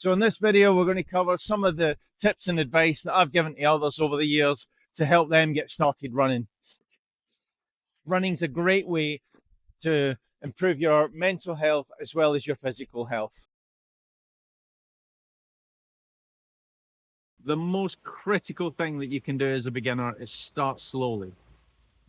So in this video, we're going to cover some of the tips and advice that I've given to others over the years to help them get started running. Running's a great way to improve your mental health as well as your physical health. The most critical thing that you can do as a beginner is start slowly,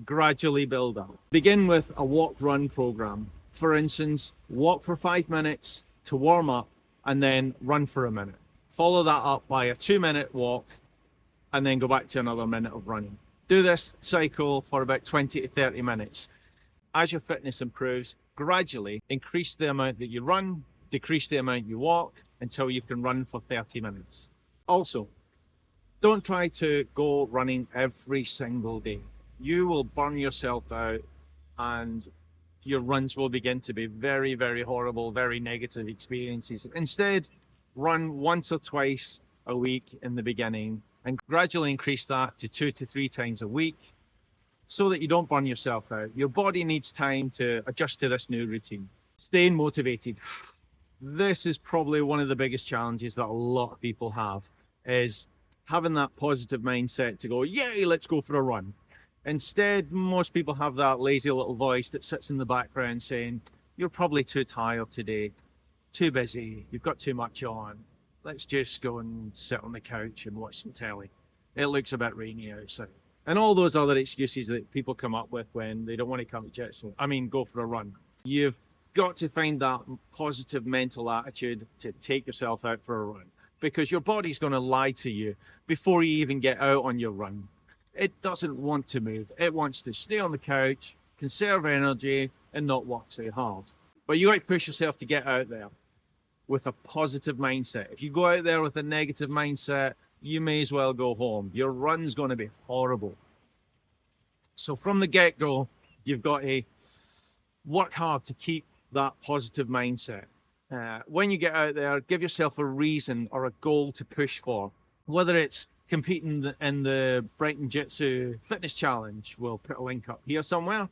gradually build up. Begin with a walk-run program. For instance, walk for 5 minutes to warm up and then run for a minute. Follow that up by a 2-minute walk and then go back to another minute of running. Do this cycle for about 20 to 30 minutes. As your fitness improves, gradually increase the amount that you run, decrease the amount you walk until you can run for 30 minutes. Also, don't try to go running every single day. You will burn yourself out and your runs will begin to be very, very horrible, very negative experiences. Instead, run once or twice a week in the beginning and gradually increase that to 2 to 3 times a week so that you don't burn yourself out. Your body needs time to adjust to this new routine. Staying motivated. This is probably one of the biggest challenges that a lot of people have, is having that positive mindset to go, yay, let's go for a run. Instead, most people have that lazy little voice that sits in the background saying, you're probably too tired today, too busy, you've got too much on. Let's just go and sit on the couch and watch some telly. It looks a bit rainy outside. And all those other excuses that people come up with when they don't want to come to Jitsu. Go for a run. You've got to find that positive mental attitude to take yourself out for a run, because your body's going to lie to you before you even get out on your run. It doesn't want to move. It wants to stay on the couch, conserve energy, and not work too hard. But you got to push yourself to get out there with a positive mindset. If you go out there with a negative mindset, you may as well go home. Your run's going to be horrible. So from the get-go, you've got to work hard to keep that positive mindset. When you get out there, give yourself a reason or a goal to push for. Whether it's competing in the Brighton Jitsu Fitness Challenge, we'll put a link up here somewhere,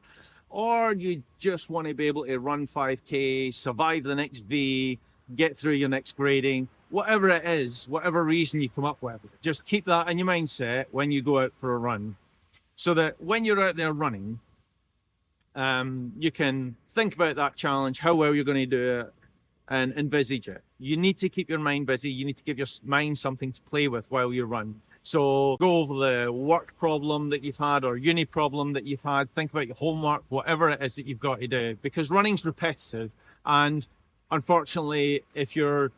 or you just want to be able to run 5K, survive the next V, get through your next grading, whatever it is, whatever reason you come up with, just keep that in your mindset when you go out for a run, so that when you're out there running, you can think about that challenge, how well you're going to do it, and envisage it. You need to keep your mind busy. You need to give your mind something to play with while you run. So go over the work problem that you've had or uni problem that you've had. Think about your homework, whatever it is that you've got to do, because running's repetitive. And unfortunately, if you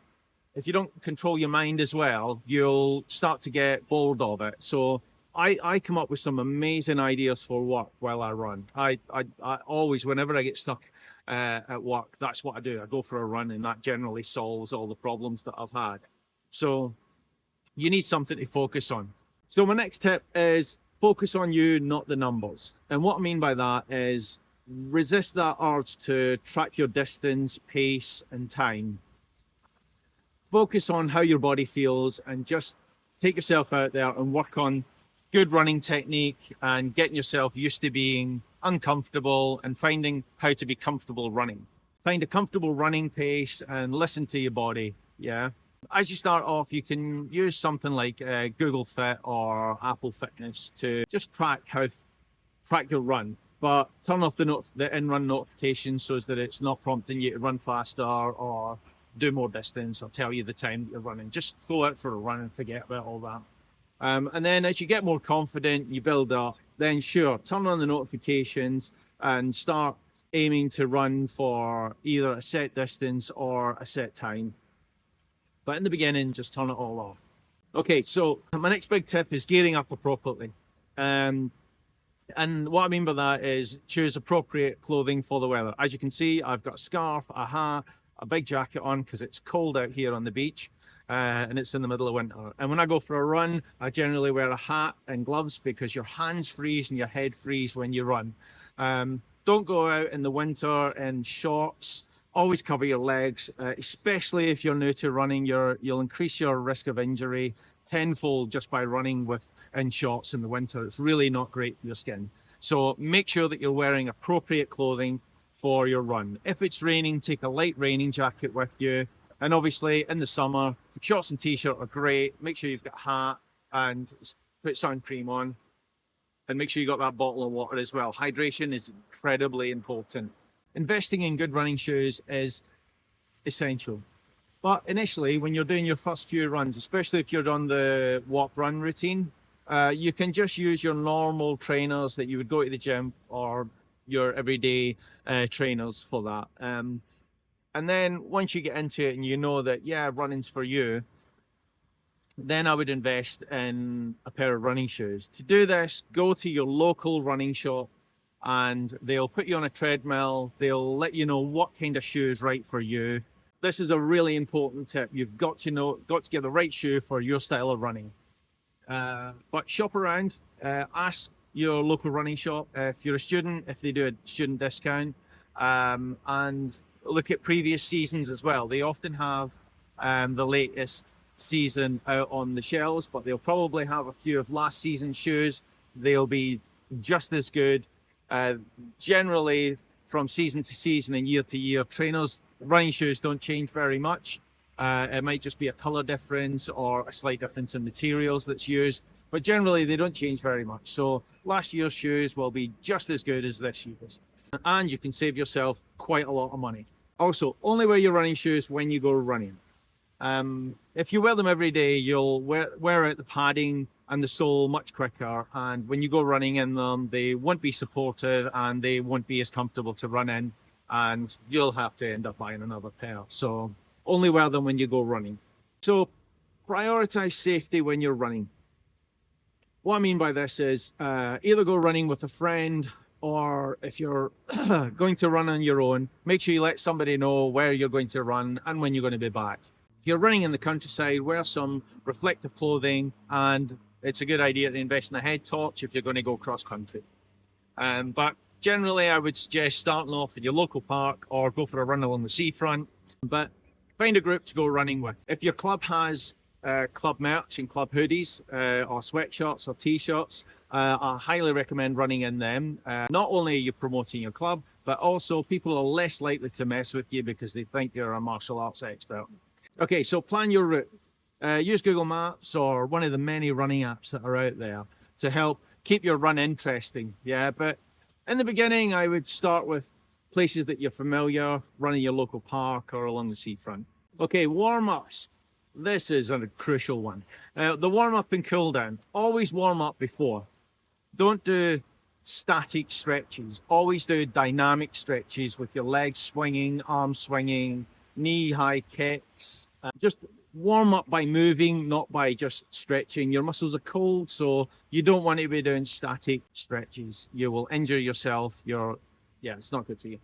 don't control your mind as well, you'll start to get bored of it. So I come up with some amazing ideas for work while I run. I always, whenever I get stuck at work, that's what I do. I go for a run, and that generally solves all the problems that I've had. So you need something to focus on. So my next tip is focus on you, not the numbers. And what I mean by that is resist that urge to track your distance, pace, and time. Focus on how your body feels and just take yourself out there and work on good running technique and getting yourself used to being uncomfortable and finding how to be comfortable running. Find a comfortable running pace and listen to your body. Yeah. As you start off, you can use something like Google Fit or Apple Fitness to just track your run, but turn off the in-run notifications so that it's not prompting you to run faster or do more distance or tell you the time that you're running. Just go out for a run and forget about all that. And then as you get more confident, you build up, then sure, turn on the notifications and start aiming to run for either a set distance or a set time. But in the beginning, just turn it all off. Okay, so my next big tip is gearing up appropriately. And what I mean by that is choose appropriate clothing for the weather. As you can see, I've got a scarf, a hat, a big jacket on because it's cold out here on the beach. And it's in the middle of winter. And when I go for a run, I generally wear a hat and gloves because your hands freeze and your head freeze when you run. Don't go out in the winter in shorts. Always cover your legs, especially if you're new to running. You'll increase your risk of injury tenfold just by running in shorts in the winter. It's really not great for your skin. So make sure that you're wearing appropriate clothing for your run. If it's raining, take a light raining jacket with you. And obviously in the summer, shorts and t-shirt are great. Make sure you've got a hat and put sun cream on, and make sure you got that bottle of water as well. Hydration is incredibly important. Investing in good running shoes is essential. But initially, when you're doing your first few runs, especially if you're on the walk-run routine, you can just use your normal trainers that you would go to the gym, or your everyday trainers for that. And then once you get into it and you know that, yeah, running's for you, then I would invest in a pair of running shoes. To do this, go to your local running shop and they'll put you on a treadmill. They'll let you know what kind of shoe is right for you. This is a really important tip. You've got to get the right shoe for your style of running. But shop around, ask your local running shop if you're a student, if they do a student discount, and look at previous seasons as well. They often have the latest season out on the shelves, but they'll probably have a few of last season's shoes. They'll be just as good. Generally, from season to season and year to year, trainers' running shoes don't change very much. It might just be a color difference or a slight difference in materials that's used, but generally they don't change very much. So last year's shoes will be just as good as this year's, and you can save yourself quite a lot of money. Also, only wear your running shoes when you go running. If you wear them every day, you'll wear out the padding and the sole much quicker, and when you go running in them, they won't be supportive and they won't be as comfortable to run in, and you'll have to end up buying another pair. So only wear them when you go running. So prioritize safety when you're running. What I mean by this is either go running with a friend, or if you're going to run on your own, make sure you let somebody know where you're going to run and when you're going to be back. If you're running in the countryside, wear some reflective clothing, and it's a good idea to invest in a head torch if you're going to go cross country. But generally, I would suggest starting off at your local park or go for a run along the seafront. But find a group to go running with. If your club has club merch and club hoodies or sweatshirts or t-shirts, I highly recommend running in them. Not only are you promoting your club, but also people are less likely to mess with you because they think you're a martial arts expert. Okay, so plan your route. Use Google Maps or one of the many running apps that are out there to help keep your run interesting. Yeah, but in the beginning, I would start with places that you're familiar, running your local park or along the seafront. Okay, warm-ups. This is a crucial one. The warm-up and cool-down. Always warm up before. Don't do static stretches. Always do dynamic stretches with your legs swinging, arms swinging, knee-high kicks. Just warm up by moving, not by just stretching. Your muscles are cold, so you don't want to be doing static stretches. You will injure yourself. It's not good for you.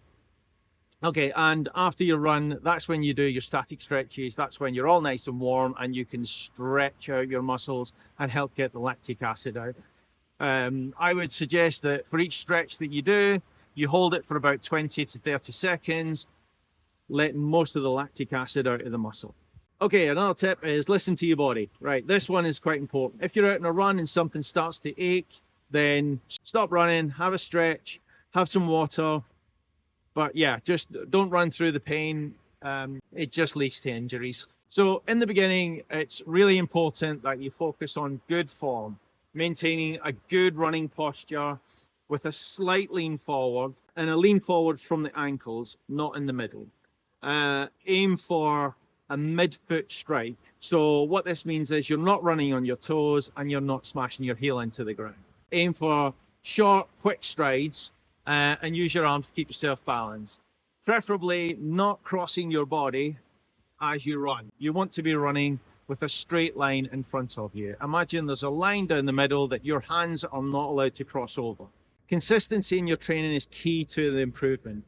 Okay, and after your run, that's when you do your static stretches. That's when you're all nice and warm and you can stretch out your muscles and help get the lactic acid out. I would suggest that for each stretch that you do, you hold it for about 20 to 30 seconds, letting most of the lactic acid out of the muscle. Okay, another tip is listen to your body. Right, this one is quite important. If you're out on a run and something starts to ache, then stop running, have a stretch, have some water. But yeah, just don't run through the pain. It just leads to injuries. So in the beginning, it's really important that you focus on good form, maintaining a good running posture with a slight lean forward, and a lean forward from the ankles, not in the middle. Aim for a mid-foot strike. So what this means is you're not running on your toes and you're not smashing your heel into the ground. Aim for short, quick strides, and use your arms to keep yourself balanced. Preferably not crossing your body as you run. You want to be running with a straight line in front of you. Imagine there's a line down the middle that your hands are not allowed to cross over. Consistency in your training is key to the improvement.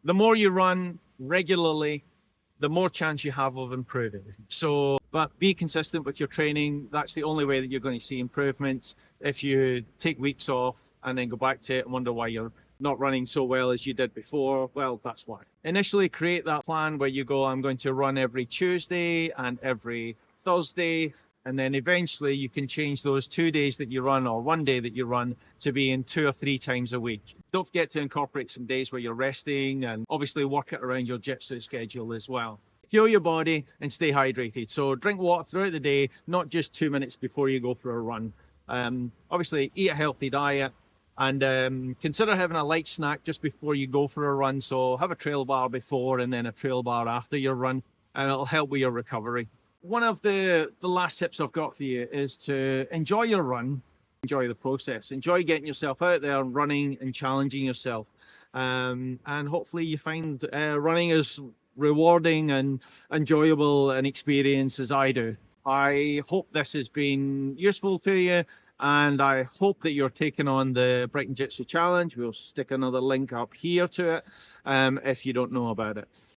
The more you run regularly, the more chance you have of improving. But be consistent with your training. That's the only way that you're going to see improvements. If you take weeks off and then go back to it and wonder why you're not running so well as you did before, well, that's why. Initially, create that plan where you go, I'm going to run every Tuesday and every Thursday, and then eventually you can change those 2 days that you run or 1 day that you run to being 2 or 3 times a week. Don't forget to incorporate some days where you're resting, and obviously work it around your jitsu schedule as well. fuel your body and stay hydrated. So drink water throughout the day, not just 2 minutes before you go for a run. Obviously, eat a healthy diet and consider having a light snack just before you go for a run. So have a trail bar before and then a trail bar after your run, and it'll help with your recovery. One of the last tips I've got for you is to enjoy your run, enjoy the process, enjoy getting yourself out there and running and challenging yourself. And hopefully you find running as rewarding and enjoyable an experience as I do. I hope this has been useful to you, and I hope that you're taking on the Brighton Jitsu Challenge. We'll stick another link up here to it if you don't know about it.